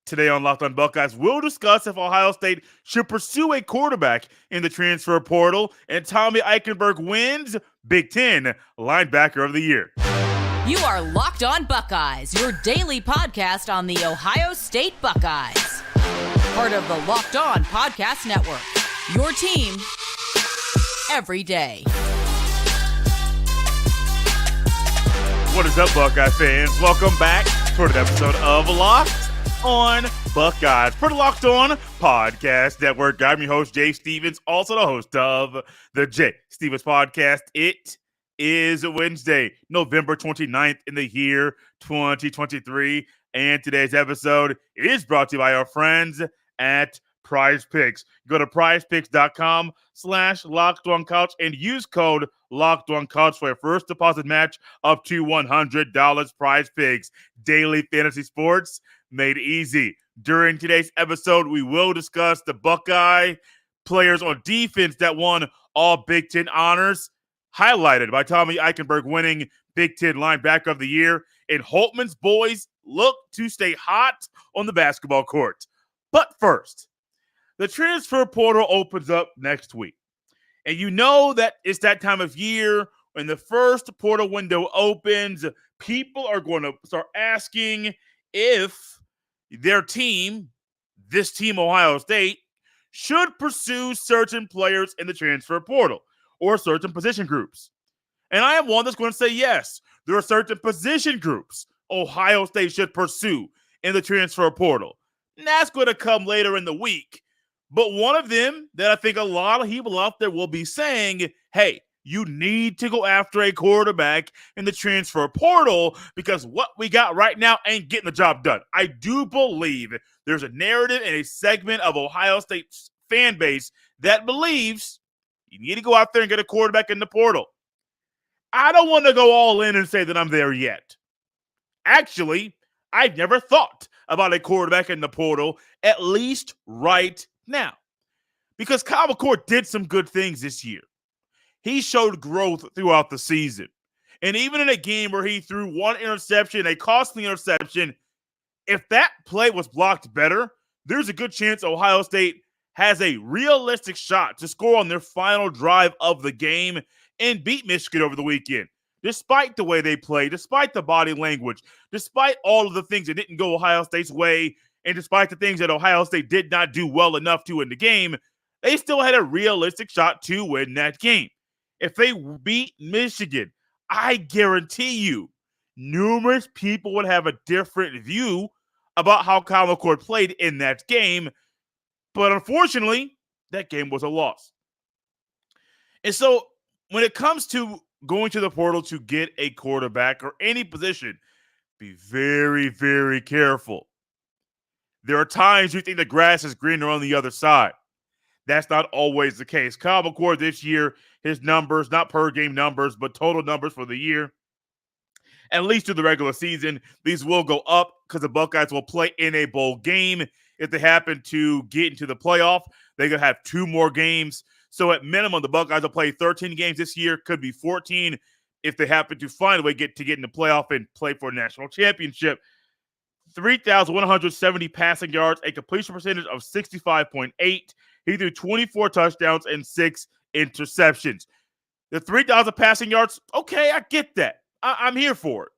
Today on Locked on Buckeyes, we'll discuss if Ohio State should pursue a quarterback in the transfer portal, and Tommy Eichenberg wins Big Ten Linebacker of the Year. You are Locked on Buckeyes, your daily podcast on the Ohio State Buckeyes. Part of the Locked on Podcast Network, your team every day. What is up, Buckeye fans? Welcome back to another episode of Locked on Buckeyes for the Locked on Podcast Network. I'm your host, Jay Stevens, also the host of the Jay Stevens Podcast. It is Wednesday, November 29th in the year 2023, and today's episode is brought to you by our friends at Prize Picks. Go to prizepicks.com/LockedOnCouch and use code LockedOnCouch for your first deposit match up to $100. Prize Picks, daily fantasy sports made easy. During today's episode, we will discuss the Buckeye players on defense that won all Big Ten honors, highlighted by Tommy Eichenberg winning Big Ten Linebacker of the Year, and Holtman's boys look to stay hot on the basketball court. But first, the transfer portal opens up next week. And you know that it's that time of year when the first portal window opens, people are going to start asking if their team, this team, Ohio State, should pursue certain players in the transfer portal or certain position groups. And I am one that's going to say yes, there are certain position groups Ohio State should pursue in the transfer portal. And that's going to come later in the week. But one of them that I think a lot of people out there will be saying, hey, you need to go after a quarterback in the transfer portal because what we got right now ain't getting the job done. I do believe there's a narrative and a segment of Ohio State's fan base that believes you need to go out there and get a quarterback in the portal. I don't want to go all in and say that I'm there yet. Actually, I never thought about a quarterback in the portal, at least right now, because Kyle McCord did some good things this year. He showed growth throughout the season. And even in a game where he threw one interception, a costly interception, if that play was blocked better, there's a good chance Ohio State has a realistic shot to score on their final drive of the game and beat Michigan over the weekend. Despite the way they play, despite the body language, despite all of the things that didn't go Ohio State's way, and despite the things that Ohio State did not do well enough to win the game, they still had a realistic shot to win that game. If they beat Michigan, I guarantee you, numerous people would have a different view about how Kyle McCord played in that game. But unfortunately, that game was a loss. And so when it comes to going to the portal to get a quarterback or any position, be very, very careful. There are times you think the grass is greener on the other side. That's not always the case. Kyle McCord this year, his numbers, not per game numbers, but total numbers for the year, at least through the regular season, these will go up because the Buckeyes will play in a bowl game. If they happen to get into the playoff, they're going to have 2 more games. So at minimum, the Buckeyes will play 13 games this year, could be 14 if they happen to find a way to get in the playoff and play for a national championship. 3,170 passing yards, a completion percentage of 65.8. He threw 24 touchdowns and 6 interceptions. The 3,000 passing yards, okay, I get that. I'm here for it.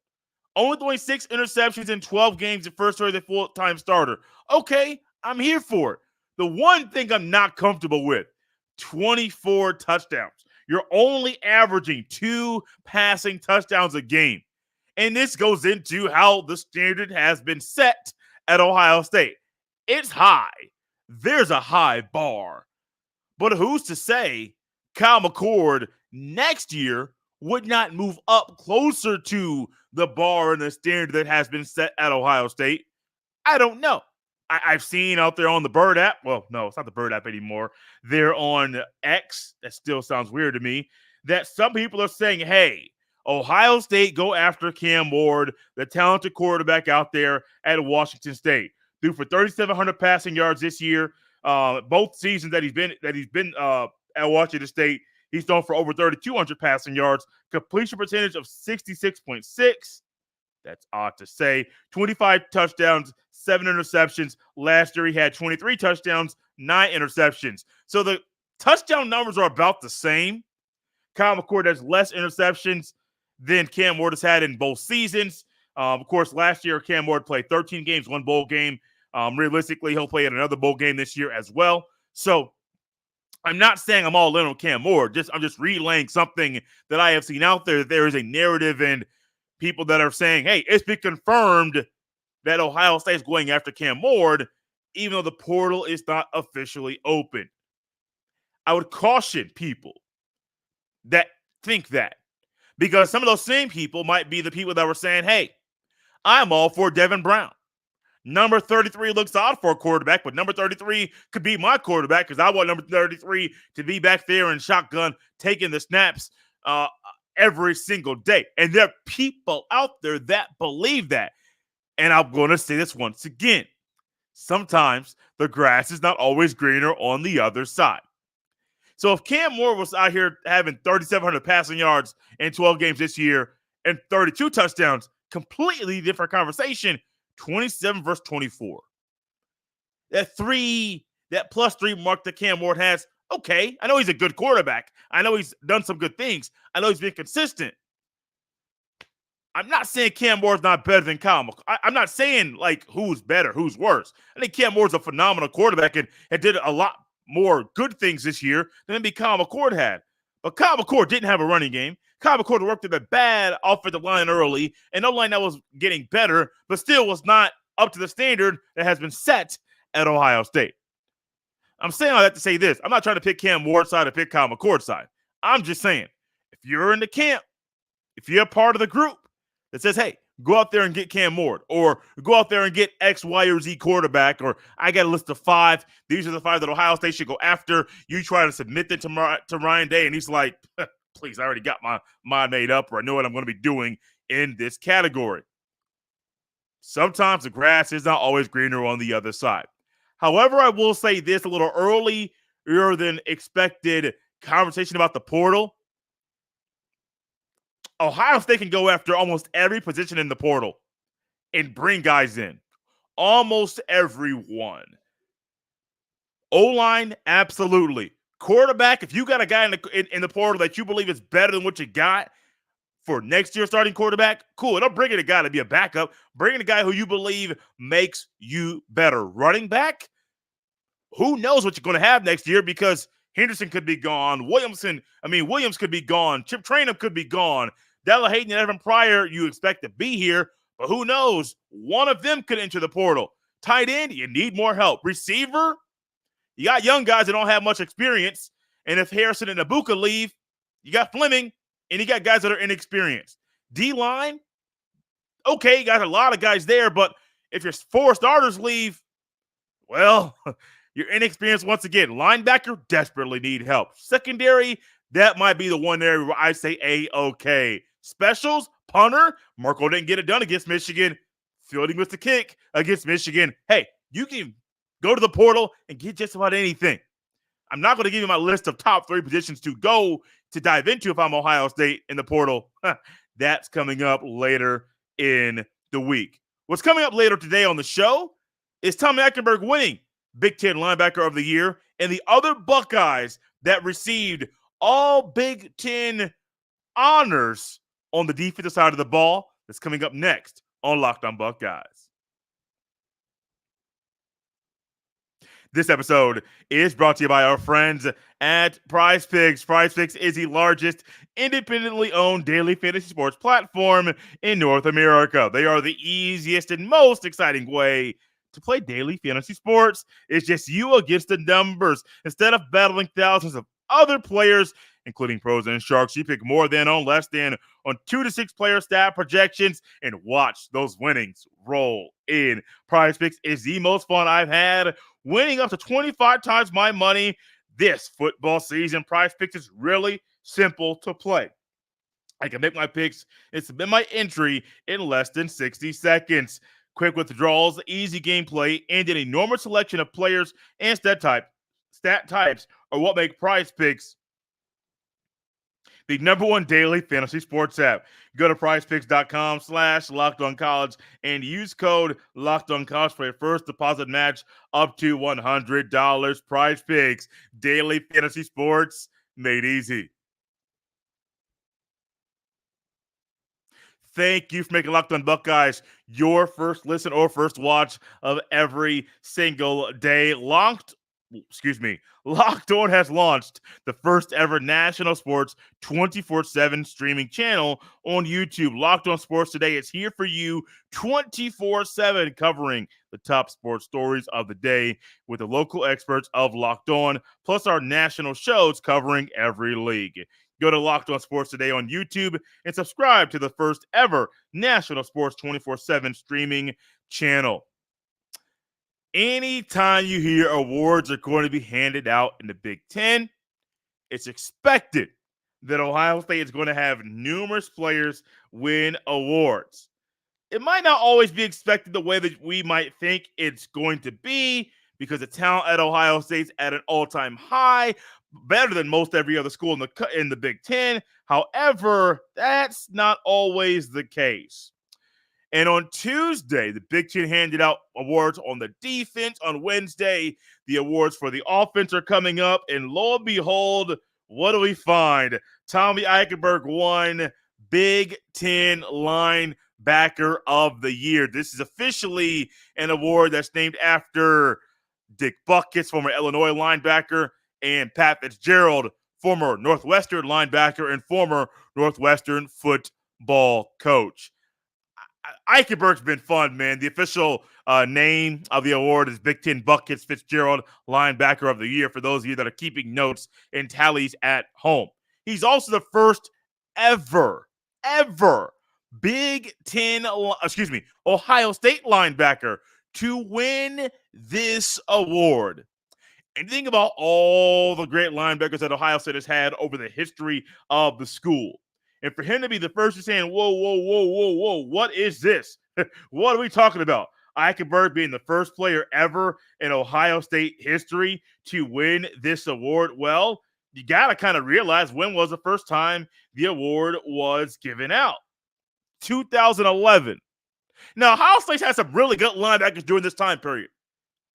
Only throwing 6 interceptions in 12 games at first year as a full-time starter. Okay, I'm here for it. The one thing I'm not comfortable with, 24 touchdowns. You're only averaging 2 passing touchdowns a game. And this goes into how the standard has been set at Ohio State. It's high. There's a high bar. But who's to say Kyle McCord next year would not move up closer to the bar and the standard that has been set at Ohio State? I don't know. I've seen out there on the Bird app. Well, no, it's not the Bird app anymore. They're on X. That still sounds weird to me. That some people are saying, hey, Ohio State go after Cam Ward, the talented quarterback out there at Washington State. Threw for 3,700 passing yards this year. Both seasons that he's been at Washington State, he's thrown for over 3,200 passing yards. Completion percentage of 66.6. That's odd to say. 25 touchdowns, 7 interceptions. Last year, he had 23 touchdowns, 9 interceptions. So the touchdown numbers are about the same. Kyle McCord has less interceptions than Cam Ward has had in both seasons. Of course, last year, Cam Ward played 13 games, 1 bowl game. Realistically, he'll play in another bowl game this year as well. So I'm not saying I'm all in on Cam Ward. I'm just relaying something that I have seen out there. There is a narrative and people that are saying, hey, it's been confirmed that Ohio State is going after Cam Ward, even though the portal is not officially open. I would caution people that think that, because some of those same people might be the people that were saying, hey, I'm all for Devin Brown. Number 33 looks odd for a quarterback, but number 33 could be my quarterback because I want number 33 to be back there in shotgun taking the snaps every single day. And there are people out there that believe that. And I'm going to say this once again. Sometimes the grass is not always greener on the other side. So if Cam Ward was out here having 3,700 passing yards in 12 games this year and 32 touchdowns, completely different conversation. 27 versus 24. That +3 mark that Cam Ward has, okay. I know he's a good quarterback. I know he's done some good things. I know he's been consistent. I'm not saying Cam Ward's not better than Kyle McCord. I'm not saying, like, who's better, who's worse. I think Cam Ward's a phenomenal quarterback and did a lot more good things this year than maybe Kyle McCord had. But Kyle McCord didn't have a running game. Kyle McCord worked with a bad offensive line early, and no line that was getting better, but still was not up to the standard that has been set at Ohio State. I'm saying all that to say this. I'm not trying to pick Cam Ward's side or pick Kyle McCord's side. I'm just saying, if you're in the camp, if you're a part of the group that says, hey, go out there and get Cam Ward, or go out there and get X, Y, or Z quarterback, or I got a list of 5. These are the 5 that Ohio State should go after. You try to submit them to Ryan Day, and he's like, please, I already got my mind made up, or I know what I'm going to be doing in this category. Sometimes the grass is not always greener on the other side. However, I will say this, a little earlier than expected conversation about the portal. Ohio State can go after almost every position in the portal and bring guys in. Almost everyone. O-line, absolutely. Quarterback, if you got a guy in the portal that you believe is better than what you got for next year's starting quarterback, cool. Don't bring in a guy to be a backup. Bring in a guy who you believe makes you better. Running back, who knows what you're going to have next year, because Henderson could be gone. Williams could be gone. Chip Trayanum could be gone. Della Hayden and Evan Pryor, you expect to be here, but who knows? One of them could enter the portal. Tight end, you need more help. Receiver, you got young guys that don't have much experience, and if Harrison and Ibuka leave, you got Fleming, and you got guys that are inexperienced. D-line, okay, you got a lot of guys there, but if your 4 starters leave, well, you're inexperienced once again. Linebacker, desperately need help. Secondary, that might be the one area where I say A-okay. Specials, punter, Marco didn't get it done against Michigan. Fielding with the kick against Michigan. Hey, you can go to the portal and get just about anything. I'm not going to give you my list of top 3 positions to go to dive into if I'm Ohio State in the portal. That's coming up later in the week. What's coming up later today on the show is Tommy Eichenberg winning Big Ten Linebacker of the Year and the other Buckeyes that received all Big Ten honors on the defensive side of the ball. That's coming up next on Locked On Buckeyes. This episode is brought to you by our friends at Prize Picks. Prize Picks is the largest independently owned daily fantasy sports platform in North America. They are the easiest and most exciting way to play daily fantasy sports. It's just you against the numbers. Instead of battling thousands of other players, including pros and sharks, you pick more than on less than on 2 to 6 player stat projections and watch those winnings roll in. Prize Picks is the most fun I've had, winning up to 25 times my money this football season. Prize Picks is really simple to play. I can make my picks and submit my entry in less than 60 seconds. Quick withdrawals, easy gameplay, and an enormous selection of players and stat types are what make Prize Picks the number one daily fantasy sports app. Go to prizepicks.com/LockedOnCollege and use code LockedOnCollege for a first deposit match up to $100. Prize Picks, daily fantasy sports made easy. Thank you for making Locked On Buckeyes your first listen or first watch of every single day. Locked On has launched the first ever national sports 24/7 streaming channel on YouTube. Locked On Sports Today is here for you 24/7, covering the top sports stories of the day with the local experts of Locked On, plus our national shows covering every league. Go to Locked On Sports Today on YouTube and subscribe to the first ever national sports 24/7 streaming channel. Anytime you hear awards are going to be handed out in the Big Ten, it's expected that Ohio State is going to have numerous players win awards. It might not always be expected the way that we might think it's going to be, because the talent at Ohio State's at an all-time high, better than most every other school in the Big Ten. However, that's not always the case. And on Tuesday, the Big Ten handed out awards on the defense. On Wednesday, the awards for the offense are coming up. And lo and behold, what do we find? Tommy Eichenberg won Big Ten Linebacker of the Year. This is officially an award that's named after Dick Buckeyes, former Illinois linebacker, and Pat Fitzgerald, former Northwestern linebacker and former Northwestern football coach. Eichenberg's been fun, man. The official name of the award is Big Ten Buckeyes Fitzgerald Linebacker of the Year, for those of you that are keeping notes and tallies at home. He's also the first ever Ohio State linebacker to win this award. And think about all the great linebackers that Ohio State has had over the history of the school. And for him to be the first to saying, whoa, what is this? What are we talking about? Eichenberg being the first player ever in Ohio State history to win this award. Well, you got to kind of realize, when was the first time the award was given out? 2011. Now, Ohio State had some really good linebackers during this time period.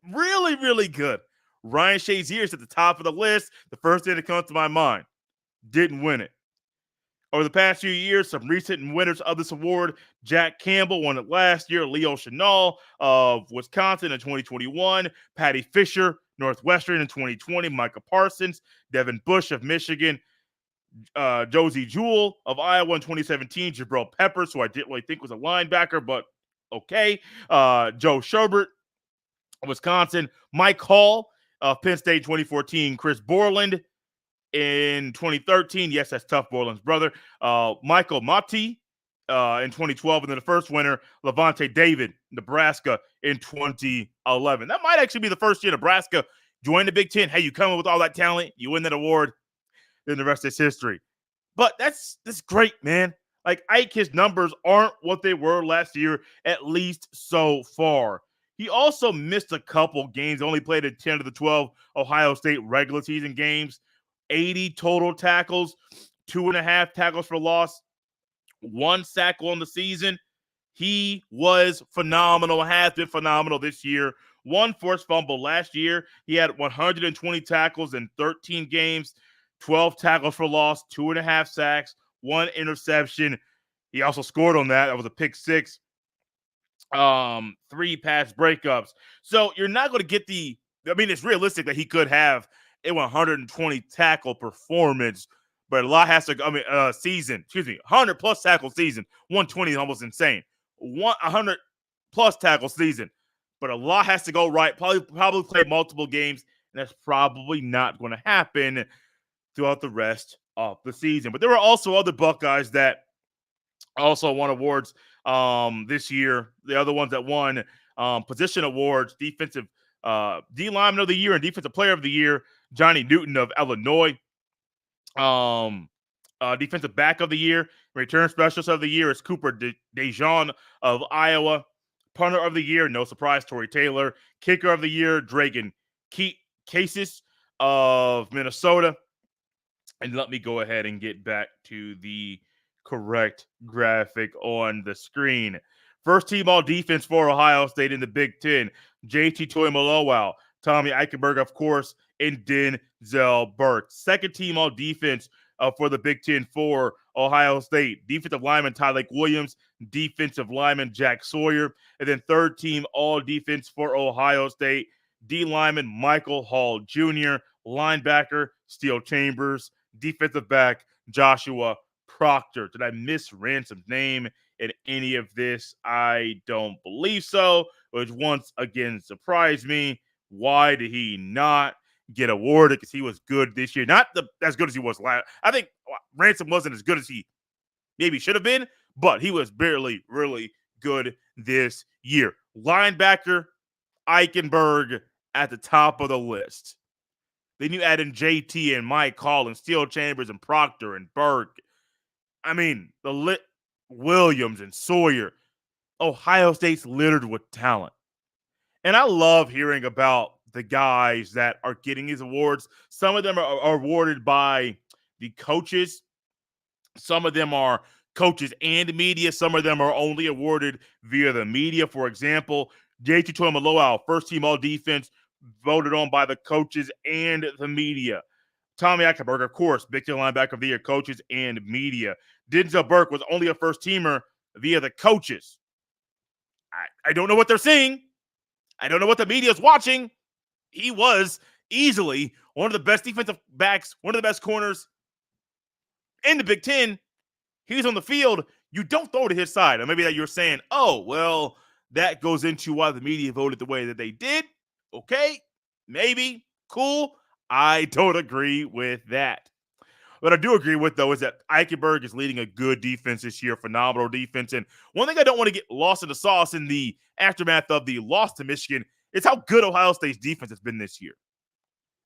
Really good. Ryan Shazier is at the top of the list. The first thing that comes to my mind. Didn't win it. Over the past few years, some recent winners of this award: Jack Campbell won it last year, Leo Chenal of Wisconsin in 2021, Patty Fisher, Northwestern in 2020, Micah Parsons, Devin Bush of Michigan, Josie Jewell of Iowa in 2017, Jabril Peppers, who I didn't really think was a linebacker, but okay, Joe Sherbert of Wisconsin, Mike Hall of Penn State 2014, Chris Borland in 2013. Yes, that's tough, Borland's brother. Michael Mati in 2012. And then the first winner, Levante David, Nebraska in 2011. That might actually be the first year Nebraska joined the Big Ten. Hey, you come in with all that talent, you win that award, then the rest is history. But that's great, man. Like, Ike, his numbers aren't what they were last year, at least so far. He also missed a couple games, only played in 10 of the 12 Ohio State regular season games. 80 total tackles, 2.5 tackles for loss, 1 sack on the season. He was phenomenal, has been phenomenal this year. 1 forced fumble last year. He had 120 tackles in 13 games, 12 tackles for loss, 2.5 sacks, 1 interception. He also scored on that. That was a pick 6. 3 pass breakups. So you're not going to get it's realistic that he could have a 120 tackle performance, but a lot has to, season, 100 plus tackle season. 120 is almost insane. 100 plus tackle season, but a lot has to go right. Probably play multiple games, and that's probably not going to happen throughout the rest of the season. But there were also other Buckeyes that also won awards this year. The other ones that won position awards: defensive D lineman of the year and defensive player of the year, Johnny Newton of Illinois. Defensive back of the year, return specialist of the year is Cooper DeJean of Iowa. Punter of the year, no surprise, Torrey Taylor. Kicker of the year, Dragan Casis of Minnesota. And let me go ahead and get back to the correct graphic on the screen. First team all defense for Ohio State in the Big Ten. JT Toimoloau, Tommy Eichenberg, of course, and Denzel Burke. Second team all defense for the Big Ten for Ohio State. Defensive lineman Tyleik Williams, defensive lineman Jack Sawyer, and then third team all defense for Ohio State. D lineman Michael Hall Jr., linebacker Steele Chambers, defensive back Joshua Proctor. Did I miss Ransom's name in any of this? I don't believe so, which once again surprised me. Why did he not get awarded? Because he was good this year. Not as good as he was last. I think Ransom wasn't as good as he maybe should have been, but he was barely really good this year. Linebacker Eichenberg at the top of the list. Then you add in JT and Mike Hall and Steele Chambers and Proctor and Burke. I mean, Williams and Sawyer. Ohio State's littered with talent. And I love hearing about the guys that are getting these awards. Some of them are awarded by the coaches. Some of them are coaches and media. Some of them are only awarded via the media. For example, JT Toimoloau, first team all defense, voted on by the coaches and the media. Tommy Eichenberg, of course, Big Ten linebacker of the year, coaches and media. Denzel Burke was only a first teamer via the coaches. I don't know what they're seeing. I don't know what the media is watching. He was easily one of the best defensive backs, one of the best corners in the Big Ten. He's on the field. You don't throw to his side. Or maybe that you're saying, oh, well, that goes into why the media voted the way that they did. Okay, maybe, cool. I don't agree with that. What I do agree with, though, is that Eichenberg is leading a good defense this year, phenomenal defense. And one thing I don't want to get lost in the sauce in the aftermath of the loss to Michigan is how good Ohio State's defense has been this year.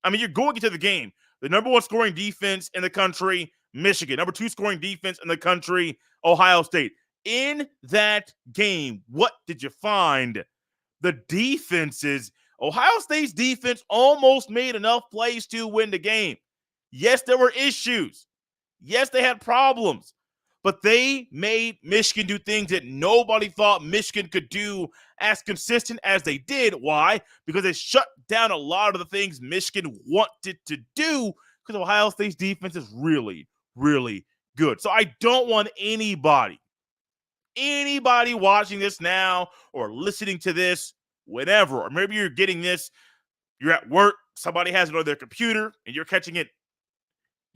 I mean, you're going into the game. The number one scoring defense in the country, Michigan. Number two scoring defense in the country, Ohio State. In that game, what did you find? The defenses. Ohio State's defense almost made enough plays to win the game. Yes, there were issues. Yes, they had problems. But they made Michigan do things that nobody thought Michigan could do as consistent as they did. Why? Because they shut down a lot of the things Michigan wanted to do because Ohio State's defense is really, really good. So I don't want anybody watching this now or listening to this, whenever, or maybe you're getting this, you're at work, somebody has it on their computer, and you're catching it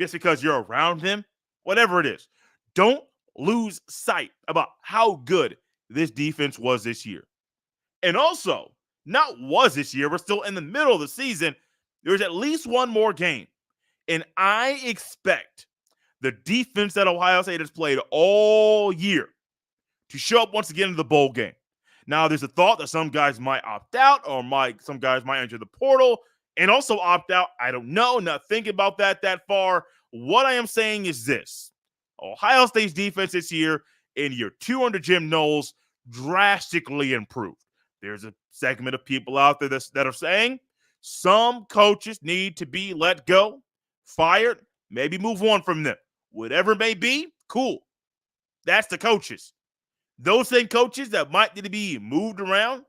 just because you're around them, whatever it is. Don't lose sight about how good this defense was this year. And also, not was this year, we're still in the middle of the season. There's at least one more game. And I expect the defense that Ohio State has played all year to show up once again in the bowl game. Now, there's a thought that some guys might opt out or some guys might enter the portal and also opt out. I don't know. Not thinking about that far. What I am saying is this. Ohio State's defense this year in year 2 under Jim Knowles drastically improved. There's a segment of people out there that are saying some coaches need to be let go, fired, maybe move on from them. Whatever it may be, cool. That's the coaches. Those same coaches that might need to be moved around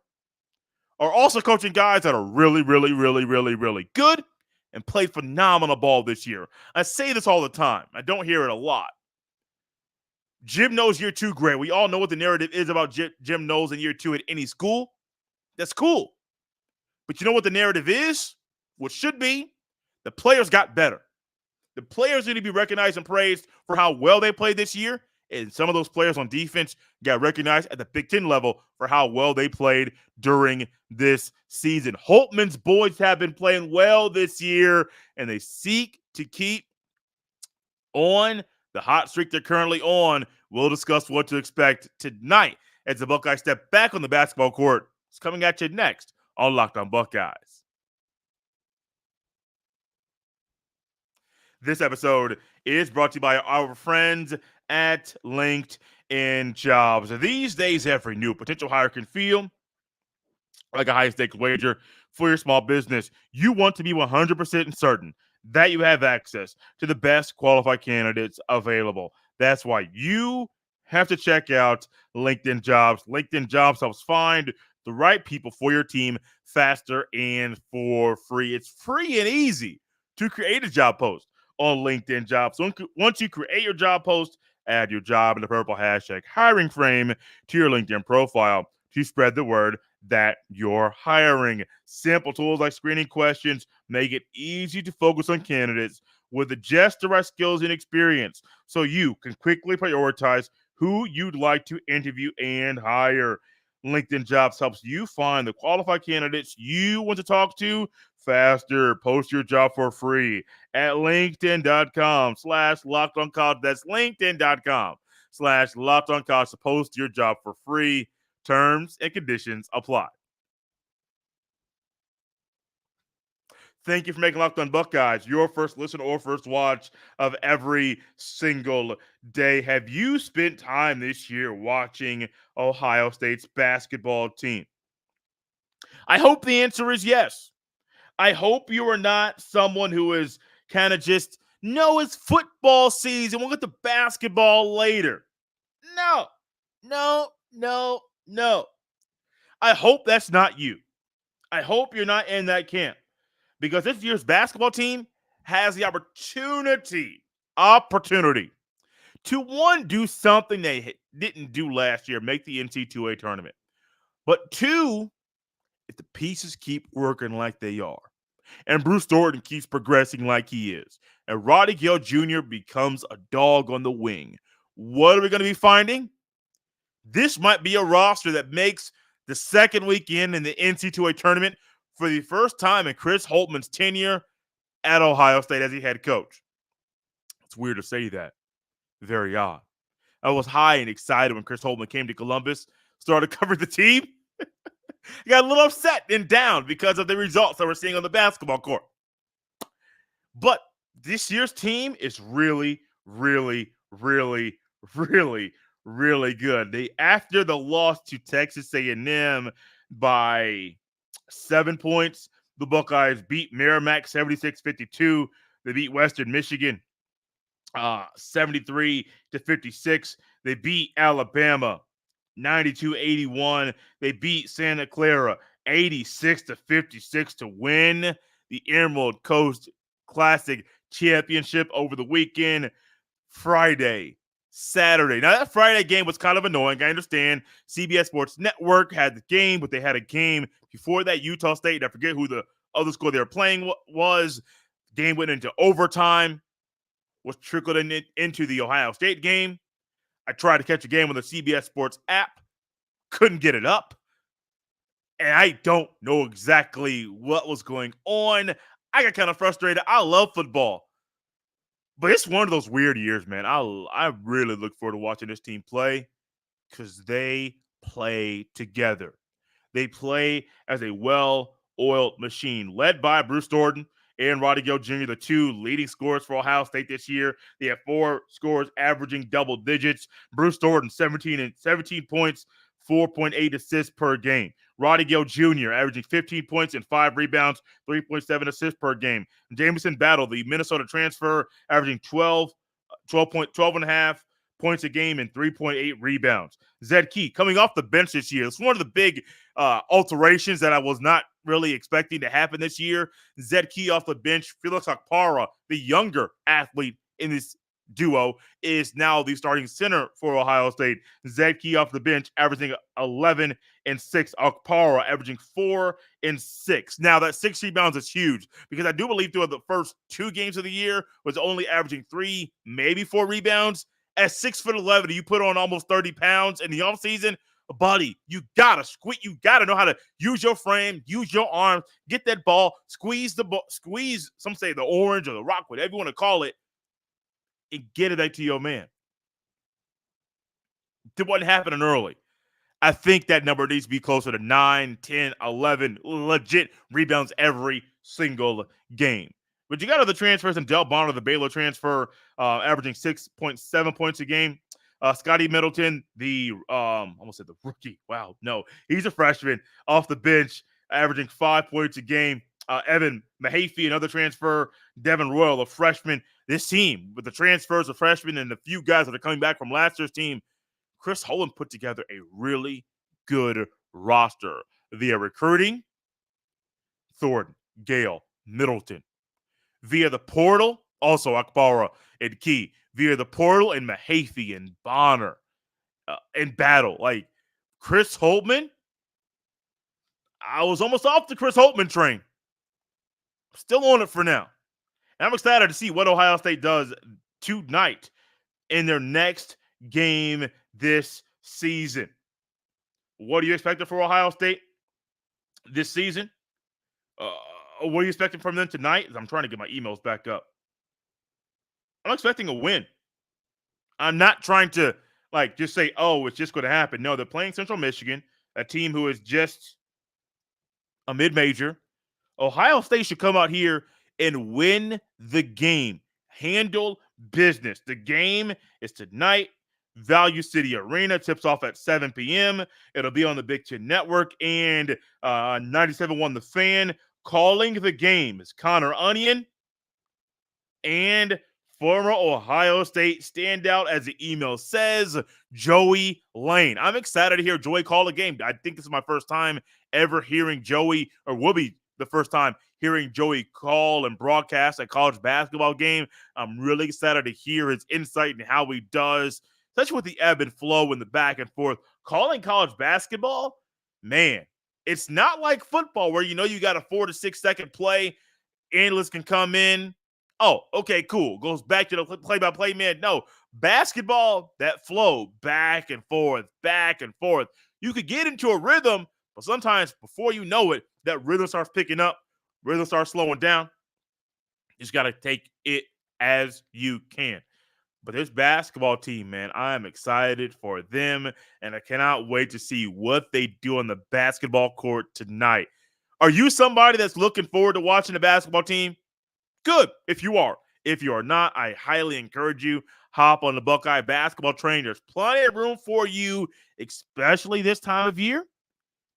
are also coaching guys that are really, really, really, really, really good and played phenomenal ball this year. I say this all the time. I don't hear it a lot. Jim Knowles year 2, great. We all know what the narrative is about Jim Knowles in year 2 at any school. That's cool. But you know what the narrative is? What should be? The players got better. The players need to be recognized and praised for how well they played this year. And some of those players on defense got recognized at the Big Ten level for how well they played during this season. Holtman's boys have been playing well this year, and they seek to keep on the hot streak they're currently on. We'll discuss what to expect tonight as the Buckeyes step back on the basketball court. It's coming at you next on Locked On Buckeyes. This episode is brought to you by our friends at LinkedIn Jobs. These days, every new potential hire can feel like a high-stakes wager for your small business. You want to be 100% certain that you have access to the best qualified candidates available. That's why you have to check out LinkedIn Jobs. LinkedIn Jobs helps find the right people for your team faster and for free. It's free and easy to create a job post on LinkedIn Jobs. So once you create your job post, add your job in the purple hashtag hiring frame to your LinkedIn profile to spread the word that you're hiring. Simple tools like screening questions make it easy to focus on candidates with just the right skills and experience so you can quickly prioritize who you'd like to interview and hire. LinkedIn Jobs helps you find the qualified candidates you want to talk to faster. Post your job for free at linkedin.com/lockedoncollege. That's linkedin.com/lockedoncollege to post your job for free. Terms and conditions apply. Thank you for making Locked On Buckeyes your first listen or first watch of every single day. Have you spent time this year watching Ohio State's basketball team? I hope the answer is yes. I hope you are not someone who is kind of just, no, it's football season. We'll get to basketball later. No, no, no, no. I hope that's not you. I hope you're not in that camp because this year's basketball team has the opportunity to, one, do something they didn't do last year, make the NC2A tournament. But two, if the pieces keep working like they are, and Bruce Thornton keeps progressing like he is, and Roddy Gale Jr. becomes a dog on the wing, what are we going to be finding? This might be a roster that makes the second weekend in the NC2A tournament for the first time in Chris Holtmann's tenure at Ohio State as a head coach. It's weird to say that. Very odd. I was high and excited when Chris Holtmann came to Columbus, started covering the team. He got a little upset and down because of the results that we're seeing on the basketball court. But this year's team is really, really, really, really, really good. After the loss to Texas A&M by 7 points, the Buckeyes beat Merrimack 76-52. They beat Western Michigan 73-56. They beat Alabama 92-81. They beat Santa Clara 86-56 to win the Emerald Coast Classic Championship over the weekend. Friday, Saturday. Now, that Friday game was kind of annoying. I understand CBS Sports Network had the game, but they had a game before that, Utah State. I forget who the other score they were playing was. Game went into overtime, was trickled into the Ohio State game. I tried to catch a game on the CBS Sports app, couldn't get it up. And I don't know exactly what was going on. I got kind of frustrated. I love football. But it's one of those weird years, man. I really look forward to watching this team play because they play together. They play as a well-oiled machine, led by Bruce Thornton and Roddy Gale Jr., the two leading scorers for Ohio State this year. They have 4 scores averaging double digits. Bruce Thornton, 17 points, 4.8 assists per game. Roddy Gale Jr. averaging 15 points and 5 rebounds, 3.7 assists per game. Jamison Battle, the Minnesota transfer, averaging 12 and a half points a game and 3.8 rebounds. Zed Key coming off the bench this year. It's one of the big alterations that I was not really expecting to happen this year. Zed Key off the bench. Felix Okpara, the younger athlete in this duo, is now the starting center for Ohio State. Zed Key off the bench, averaging 11 and 6. Okpara averaging 4 and 6. Now, that 6 rebounds is huge because I do believe through the first 2 games of the year was only averaging 3, maybe 4 rebounds. At 6'11", you put on almost 30 pounds in the offseason, buddy, you gotta squeeze. You gotta know how to use your frame, use your arms, get that ball, squeeze the ball, squeeze. Some say the orange or the rock, whatever you want to call it, and get it back to your man. It wasn't happening early. I think that number needs to be closer to 9, 10, 11 legit rebounds every single game. But you got other transfers, and Del Bonner, the Baylor transfer, averaging 6.7 points a game. Scotty Middleton, the almost said the rookie. Wow, no, he's a freshman off the bench, averaging 5 points a game. Evan Mahaffey, another transfer. Devin Royal, a freshman. This team, with the transfers of freshmen and the few guys that are coming back from last year's team, Chris Holland put together a really good roster via recruiting. Thornton, Gale, Middleton. Via the portal, also Akbara and Key. Via the portal, and Mahaffey and Bonner and Battle. Like, Chris Holtman, I was almost off the Chris Holtman train. Still on it for now. And I'm excited to see what Ohio State does tonight in their next game this season. What are you expecting for Ohio State this season? What are you expecting from them tonight? I'm trying to get my emails back up. I'm expecting a win. I'm not trying to just say, oh, it's just going to happen. No, they're playing Central Michigan, a team who is just a mid-major. Ohio State should come out here and win the game. Handle business. The game is tonight. Value City Arena tips off at 7 p.m. It'll be on the Big Ten Network and 97.1 The Fan. Calling the game is Connor Onion and former Ohio State standout, as the email says, Joey Lane. I'm excited to hear Joey call a game. I think this is my first time ever hearing Joey, or will be the first time hearing Joey call and broadcast a college basketball game. I'm really excited to hear his insight and how he does, especially with the ebb and flow and the back and forth. Calling college basketball, man, it's not like football where you got a 4 to 6 second play. Analysts can come in. Oh, okay, cool. Goes back to the play-by-play man. No, basketball, that flow, back and forth, back and forth. You could get into a rhythm, but sometimes before you know it, that rhythm starts picking up, rhythm starts slowing down. You just got to take it as you can. But this basketball team, man, I am excited for them, and I cannot wait to see what they do on the basketball court tonight. Are you somebody that's looking forward to watching the basketball team? Good, if you are. If you are not, I highly encourage you, hop on the Buckeye basketball train. There's plenty of room for you, especially this time of year.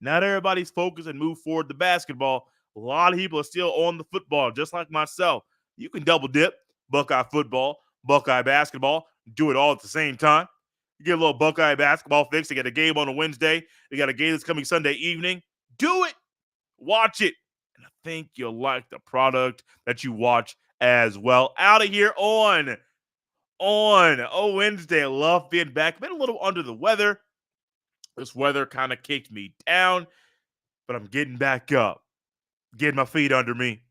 Not everybody's focused and move forward to basketball. A lot of people are still on the football, just like myself. You can double dip, Buckeye football, Buckeye basketball, do it all at the same time. You get a little Buckeye basketball fix. They got a game on a Wednesday. They got a game that's coming Sunday evening. Do it. Watch it. And I think you'll like the product that you watch as well. Out of here on Wednesday. I love being back. Been a little under the weather. This weather kind of kicked me down, but I'm getting back up, getting my feet under me,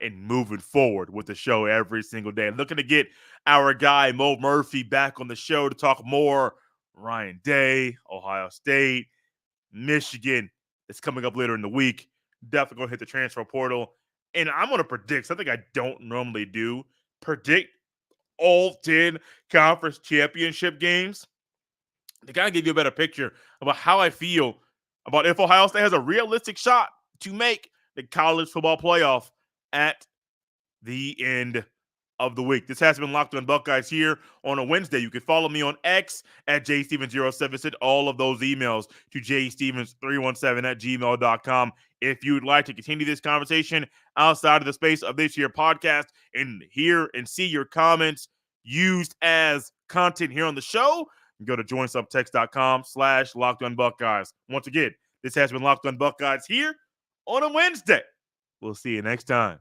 and moving forward with the show every single day. Looking to get our guy Mo Murphy back on the show to talk more Ryan Day, Ohio State, Michigan. It's coming up later in the week. Definitely going to hit the transfer portal. And I'm going to predict something I don't normally do. Predict all 10 conference championship games to kind of give you a better picture about how I feel about if Ohio State has a realistic shot to make the college football playoff at the end of the week. This has been Locked On Buckeyes here on a Wednesday. You can follow me on X at jstevens07. Send all of those emails to jstevens317@gmail.com if you'd like to continue this conversation outside of the space of this here podcast and hear and see your comments used as content here on the show. Go to joinsubtext.com/LockedOnBuckeyes. Once again, this has been Locked On Buckeyes here on a Wednesday. We'll see you next time.